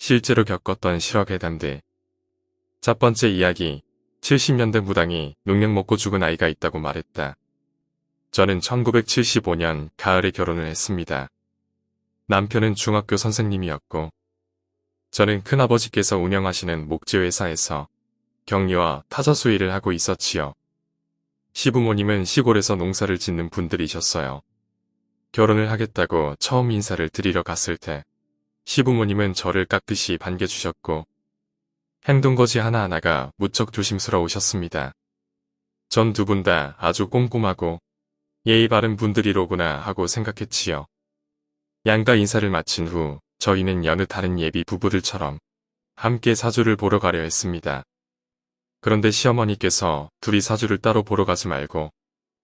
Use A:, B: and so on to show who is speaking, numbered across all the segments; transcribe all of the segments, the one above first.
A: 실제로 겪었던 실화괴담들. 첫 번째 이야기. 70년대 무당이 농약 먹고 죽은 아이가 있다고 말했다. 저는 1975년 가을에 결혼을 했습니다. 남편은 중학교 선생님이었고 저는 큰아버지께서 운영하시는 목재회사에서 격리와 타자수 일을 하고 있었지요. 시부모님은 시골에서 농사를 짓는 분들이셨어요. 결혼을 하겠다고 처음 인사를 드리러 갔을 때 시부모님은 저를 깍듯이 반겨주셨고 행동거지 하나하나가 무척 조심스러우셨습니다. 전 두 분 다 아주 꼼꼼하고 예의 바른 분들이로구나 하고 생각했지요. 양가 인사를 마친 후 저희는 여느 다른 예비 부부들처럼 함께 사주를 보러 가려 했습니다. 그런데 시어머니께서 둘이 사주를 따로 보러 가지 말고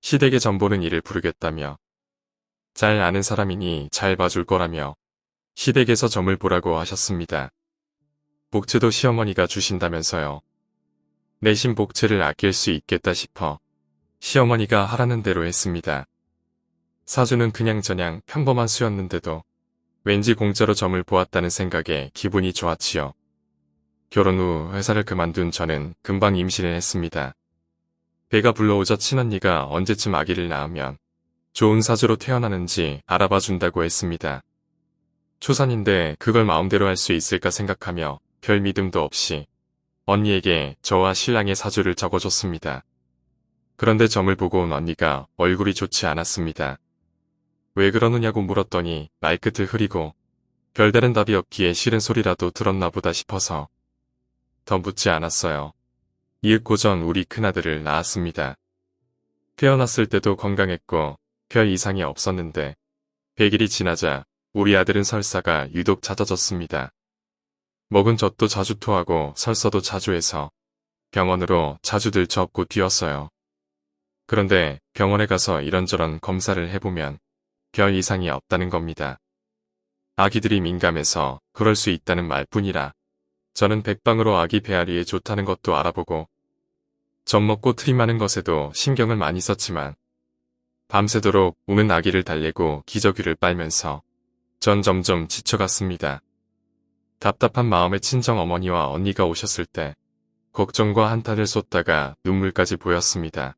A: 시댁에 전보는 이를 부르겠다며 잘 아는 사람이니 잘 봐줄 거라며 시댁에서 점을 보라고 하셨습니다. 복채도 시어머니가 주신다면서요. 내신 복채를 아낄 수 있겠다 싶어 시어머니가 하라는 대로 했습니다. 사주는 그냥저냥 평범한 수였는데도 왠지 공짜로 점을 보았다는 생각에 기분이 좋았지요. 결혼 후 회사를 그만둔 저는 금방 임신을 했습니다. 배가 불러오자 친언니가 언제쯤 아기를 낳으면 좋은 사주로 태어나는지 알아봐 준다고 했습니다. 초산인데 그걸 마음대로 할 수 있을까 생각하며 별 믿음도 없이 언니에게 저와 신랑의 사주를 적어줬습니다. 그런데 점을 보고 온 언니가 얼굴이 좋지 않았습니다. 왜 그러느냐고 물었더니 말끝을 흐리고 별다른 답이 없기에 싫은 소리라도 들었나 보다 싶어서 더 묻지 않았어요. 이윽고전 우리 큰아들을 낳았습니다. 태어났을 때도 건강했고 별 이상이 없었는데 100일이 지나자 우리 아들은 설사가 유독 잦아졌습니다. 먹은 젖도 자주 토하고 설사도 자주 해서 병원으로 자주 들쳐업고 뛰었어요. 그런데 병원에 가서 이런저런 검사를 해보면 별 이상이 없다는 겁니다. 아기들이 민감해서 그럴 수 있다는 말뿐이라 저는 백방으로 아기 배앓이에 좋다는 것도 알아보고 젖 먹고 트림하는 것에도 신경을 많이 썼지만 밤새도록 우는 아기를 달래고 기저귀를 빨면서 전 점점 지쳐갔습니다. 답답한 마음에 친정 어머니와 언니가 오셨을 때 걱정과 한탄을 쏟다가 눈물까지 보였습니다.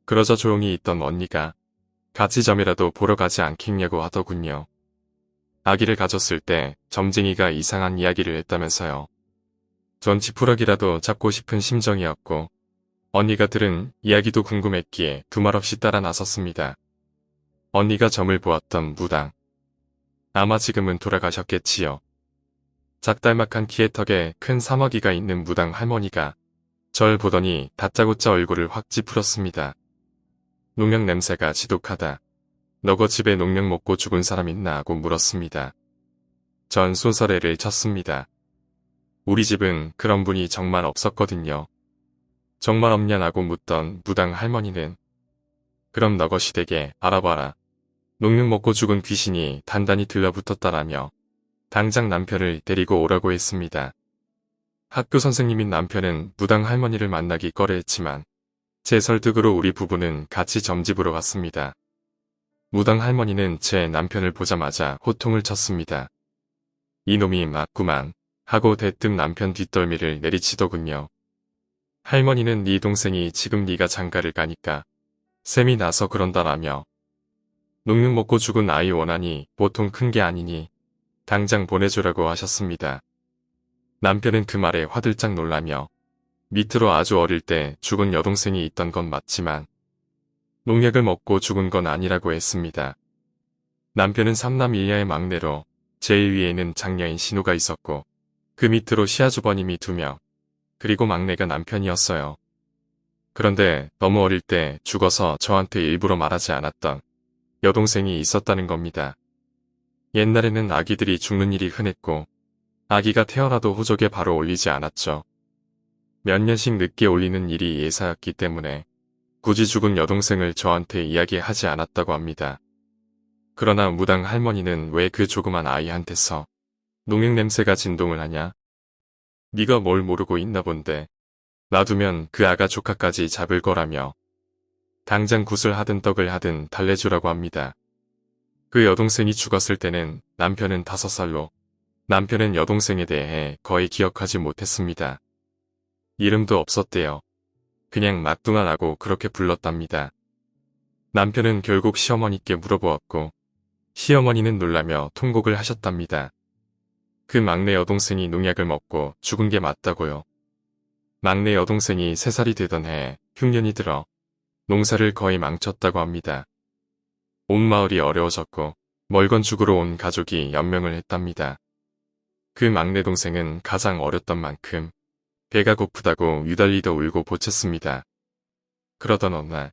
A: 그러자 조용히 있던 언니가 같이 점이라도 보러 가지 않겠냐고 하더군요. 아기를 가졌을 때 점쟁이가 이상한 이야기를 했다면서요. 전 지푸라기라도 잡고 싶은 심정이었고 언니가 들은 이야기도 궁금했기에 두말 없이 따라 나섰습니다. 언니가 점을 보았던 무당. 아마 지금은 돌아가셨겠지요. 작달막한 키에 턱에 큰 사마귀가 있는 무당 할머니가 절 보더니 다짜고짜 얼굴을 확 찌푸렸습니다. 농약 냄새가 지독하다. 너거 집에 농약 먹고 죽은 사람 있나 하고 물었습니다. 전 손서래를 쳤습니다. 우리 집은 그런 분이 정말 없었거든요. 정말 없냐고 묻던 무당 할머니는 그럼 너거 시댁에 알아봐라. 농약 먹고 죽은 귀신이 단단히 들러붙었다라며 당장 남편을 데리고 오라고 했습니다. 학교 선생님인 남편은 무당 할머니를 만나기 꺼려했지만 제 설득으로 우리 부부는 같이 점집으로 갔습니다. 무당 할머니는 제 남편을 보자마자 호통을 쳤습니다. 이놈이 맞구만 하고 대뜸 남편 뒷덜미를 내리치더군요. 할머니는 네 동생이 지금 네가 장가를 가니까 셈이 나서 그런다라며 농약 먹고 죽은 아이 원한이 보통 큰 게 아니니 당장 보내주라고 하셨습니다. 남편은 그 말에 화들짝 놀라며 밑으로 아주 어릴 때 죽은 여동생이 있던 건 맞지만 농약을 먹고 죽은 건 아니라고 했습니다. 남편은 삼남 일녀의 막내로 제일 위에는 장녀인 신우가 있었고 그 밑으로 시아주버님이 2명 그리고 막내가 남편이었어요. 그런데 너무 어릴 때 죽어서 저한테 일부러 말하지 않았던 여동생이 있었다는 겁니다. 옛날에는 아기들이 죽는 일이 흔했고 아기가 태어나도 호적에 바로 올리지 않았죠. 몇 년씩 늦게 올리는 일이 예사였기 때문에 굳이 죽은 여동생을 저한테 이야기하지 않았다고 합니다. 그러나 무당 할머니는 왜 그 조그만 아이한테서 농약 냄새가 진동을 하냐? 네가 뭘 모르고 있나 본데 놔두면 그 아가 조카까지 잡을 거라며 당장 굿을 하든 떡을 하든 달래주라고 합니다. 그 여동생이 죽었을 때는 남편은 5살로 남편은 여동생에 대해 거의 기억하지 못했습니다. 이름도 없었대요. 그냥 막둥아라고 그렇게 불렀답니다. 남편은 결국 시어머니께 물어보았고 시어머니는 놀라며 통곡을 하셨답니다. 그 막내 여동생이 농약을 먹고 죽은 게 맞다고요. 막내 여동생이 3살이 되던 해 흉년이 들어 농사를 거의 망쳤다고 합니다. 온 마을이 어려워졌고 멀건 죽으러 온 가족이 연명을 했답니다. 그 막내 동생은 가장 어렸던 만큼 배가 고프다고 유달리 더 울고 보챘습니다. 그러던 어느 날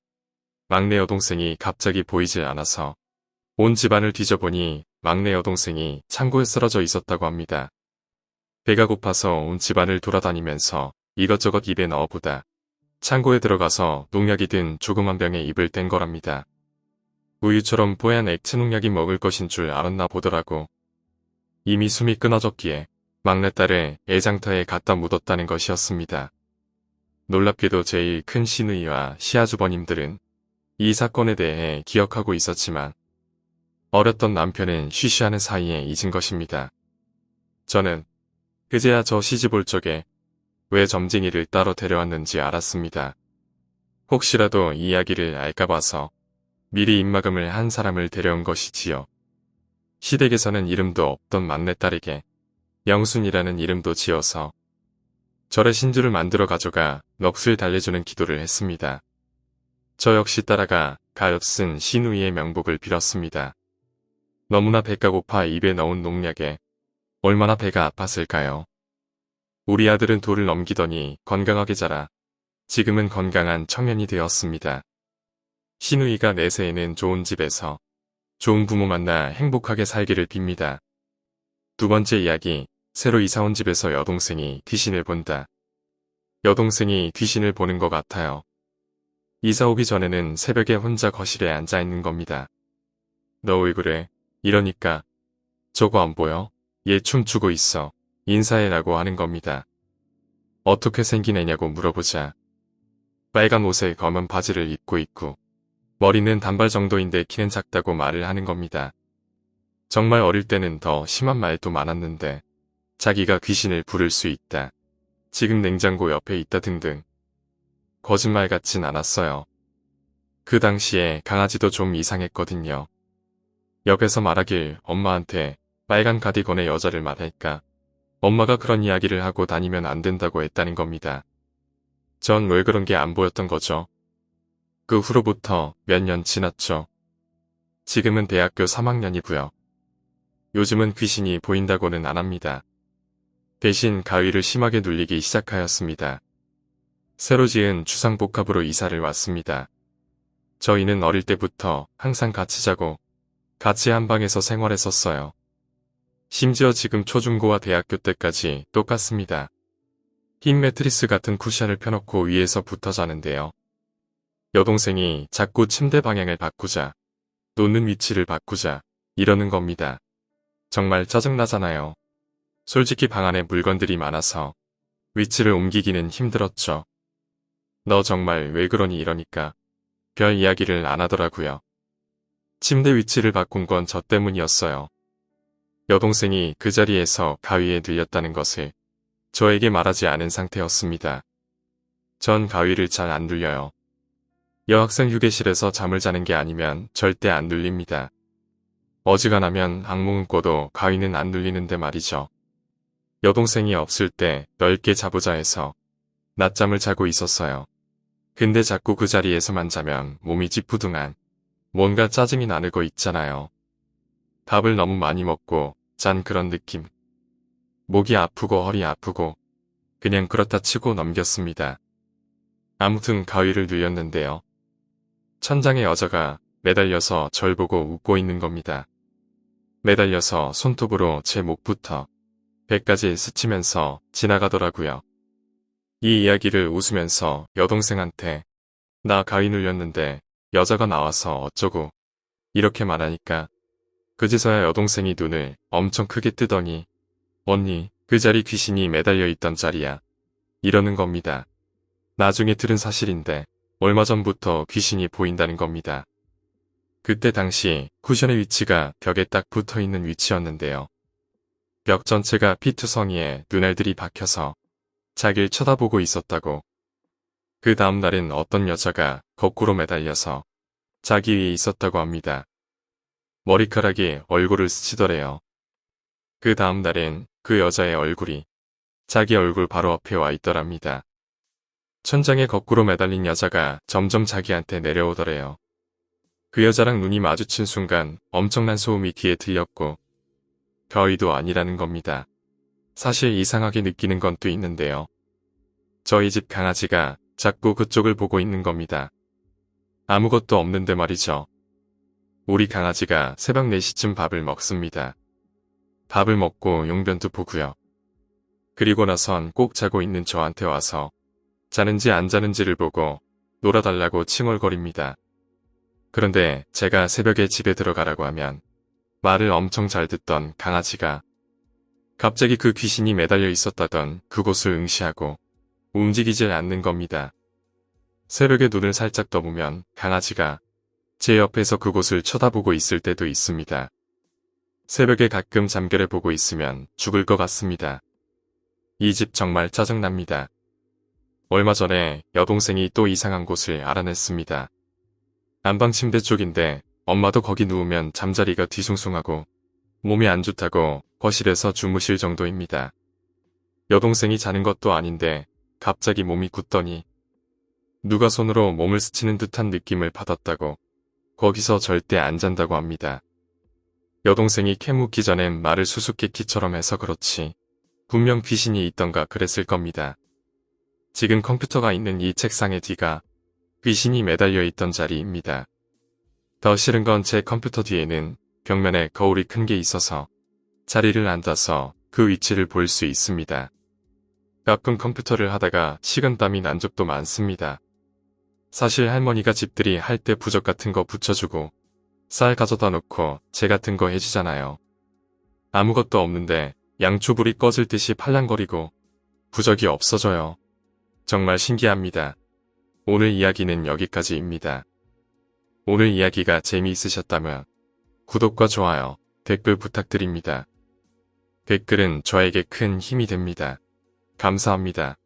A: 막내 여동생이 갑자기 보이질 않아서 온 집안을 뒤져보니 막내 여동생이 창고에 쓰러져 있었다고 합니다. 배가 고파서 온 집안을 돌아다니면서 이것저것 입에 넣어보다 창고에 들어가서 농약이 든 조그만 병에 입을 댄 거랍니다. 우유처럼 뽀얀 액체 농약이 먹을 것인 줄 알았나 보더라고. 이미 숨이 끊어졌기에 막내딸을 애장터에 갖다 묻었다는 것이었습니다. 놀랍게도 제일 큰 시누이와 시아주버님들은 이 사건에 대해 기억하고 있었지만 어렸던 남편은 쉬쉬하는 사이에 잊은 것입니다. 저는 그제야 저 시집 올 적에 왜 점쟁이를 따로 데려왔는지 알았습니다. 혹시라도 이 이야기를 알까 봐서 미리 입막음을 한 사람을 데려온 것이지요. 시댁에서는 이름도 없던 막내딸에게 영순이라는 이름도 지어서 절에 신주를 만들어 가져가 넋을 달래주는 기도를 했습니다. 저 역시 따라가 가엾은 시누이의 명복을 빌었습니다. 너무나 배가 고파 입에 넣은 농약에 얼마나 배가 아팠을까요? 우리 아들은 돌을 넘기더니 건강하게 자라 지금은 건강한 청년이 되었습니다. 시누이가 내세에는 좋은 집에서 좋은 부모 만나 행복하게 살기를 빕니다. 두 번째 이야기, 새로 이사온 집에서 여동생이 귀신을 본다. 여동생이 귀신을 보는 것 같아요. 이사 오기 전에는 새벽에 혼자 거실에 앉아 있는 겁니다. 너 왜 그래? 이러니까 저거 안 보여? 얘 춤추고 있어. 인사해라고 하는 겁니다. 어떻게 생긴 애냐고 물어보자. 빨간 옷에 검은 바지를 입고 있고 머리는 단발 정도인데 키는 작다고 말을 하는 겁니다. 정말 어릴 때는 더 심한 말도 많았는데 자기가 귀신을 부를 수 있다. 지금 냉장고 옆에 있다 등등. 거짓말 같진 않았어요. 그 당시에 강아지도 좀 이상했거든요. 옆에서 말하길 엄마한테 빨간 가디건의 여자를 말할까. 엄마가 그런 이야기를 하고 다니면 안 된다고 했다는 겁니다. 전 왜 그런 게 안 보였던 거죠? 그 후로부터 몇 년 지났죠. 지금은 대학교 3학년이고요. 요즘은 귀신이 보인다고는 안 합니다. 대신 가위를 심하게 눌리기 시작하였습니다. 새로 지은 주상복합으로 이사를 왔습니다. 저희는 어릴 때부터 항상 같이 자고 같이 한 방에서 생활했었어요. 심지어 지금 초중고와 대학교 때까지 똑같습니다. 흰 매트리스 같은 쿠션을 펴놓고 위에서 붙어 자는데요. 여동생이 자꾸 침대 방향을 바꾸자, 놓는 위치를 바꾸자 이러는 겁니다. 정말 짜증나잖아요. 솔직히 방 안에 물건들이 많아서 위치를 옮기기는 힘들었죠. 너 정말 왜 그러니 이러니까 별 이야기를 안 하더라고요. 침대 위치를 바꾼 건 저 때문이었어요. 여동생이 그 자리에서 가위에 눌렸다는 것을 저에게 말하지 않은 상태였습니다. 전 가위를 잘 안 눌려요. 여학생 휴게실에서 잠을 자는 게 아니면 절대 안 눌립니다. 어지간하면 악몽은 꿔도 가위는 안 눌리는데 말이죠. 여동생이 없을 때 넓게 자보자 해서 낮잠을 자고 있었어요. 근데 자꾸 그 자리에서만 자면 몸이 찌푸둥한 뭔가 짜증이 나는 거 있잖아요. 밥을 너무 많이 먹고 잔 그런 느낌. 목이 아프고 허리 아프고 그냥 그렇다 치고 넘겼습니다. 아무튼 가위를 눌렸는데요. 천장에 여자가 매달려서 절 보고 웃고 있는 겁니다. 매달려서 손톱으로 제 목부터 배까지 스치면서 지나가더라고요. 이 이야기를 웃으면서 여동생한테 나 가위 눌렸는데 여자가 나와서 어쩌고 이렇게 말하니까 그제서야 여동생이 눈을 엄청 크게 뜨더니 언니 그 자리 귀신이 매달려 있던 자리야. 이러는 겁니다. 나중에 들은 사실인데 얼마 전부터 귀신이 보인다는 겁니다. 그때 당시 쿠션의 위치가 벽에 딱 붙어있는 위치였는데요. 벽 전체가 피투성이에 눈알들이 박혀서 자길 쳐다보고 있었다고. 그 다음 날엔 어떤 여자가 거꾸로 매달려서 자기 위에 있었다고 합니다. 머리카락이 얼굴을 스치더래요. 그 다음 날엔 그 여자의 얼굴이 자기 얼굴 바로 앞에 와 있더랍니다. 천장에 거꾸로 매달린 여자가 점점 자기한테 내려오더래요. 그 여자랑 눈이 마주친 순간 엄청난 소음이 귀에 들렸고 별의도 아니라는 겁니다. 사실 이상하게 느끼는 건 또 있는데요. 저희 집 강아지가 자꾸 그쪽을 보고 있는 겁니다. 아무것도 없는데 말이죠. 우리 강아지가 새벽 4시쯤 밥을 먹습니다. 밥을 먹고 용변도 보고요. 그리고 나선 꼭 자고 있는 저한테 와서 자는지 안 자는지를 보고 놀아달라고 칭얼거립니다. 그런데 제가 새벽에 집에 들어가라고 하면 말을 엄청 잘 듣던 강아지가 갑자기 그 귀신이 매달려 있었다던 그곳을 응시하고 움직이질 않는 겁니다. 새벽에 눈을 살짝 떠보면 강아지가 제 옆에서 그곳을 쳐다보고 있을 때도 있습니다. 새벽에 가끔 잠결에 보고 있으면 죽을 것 같습니다. 이 집 정말 짜증납니다. 얼마 전에 여동생이 또 이상한 곳을 알아냈습니다. 안방 침대 쪽인데 엄마도 거기 누우면 잠자리가 뒤숭숭하고 몸이 안 좋다고 거실에서 주무실 정도입니다. 여동생이 자는 것도 아닌데 갑자기 몸이 굳더니 누가 손으로 몸을 스치는 듯한 느낌을 받았다고 거기서 절대 안 잔다고 합니다. 여동생이 캐묻기 전엔 말을 수수께끼처럼 해서 그렇지 분명 귀신이 있던가 그랬을 겁니다. 지금 컴퓨터가 있는 이 책상의 뒤가 귀신이 매달려 있던 자리입니다. 더 싫은 건 제 컴퓨터 뒤에는 벽면에 거울이 큰 게 있어서 자리를 앉아서 그 위치를 볼 수 있습니다. 가끔 컴퓨터를 하다가 식은땀이 난 적도 많습니다. 사실 할머니가 집들이 할 때 부적 같은 거 붙여주고 쌀 가져다 놓고 재 같은 거 해주잖아요. 아무것도 없는데 양초불이 꺼질 듯이 팔랑거리고 부적이 없어져요. 정말 신기합니다. 오늘 이야기는 여기까지입니다. 오늘 이야기가 재미있으셨다면 구독과 좋아요, 댓글 부탁드립니다. 댓글은 저에게 큰 힘이 됩니다. 감사합니다.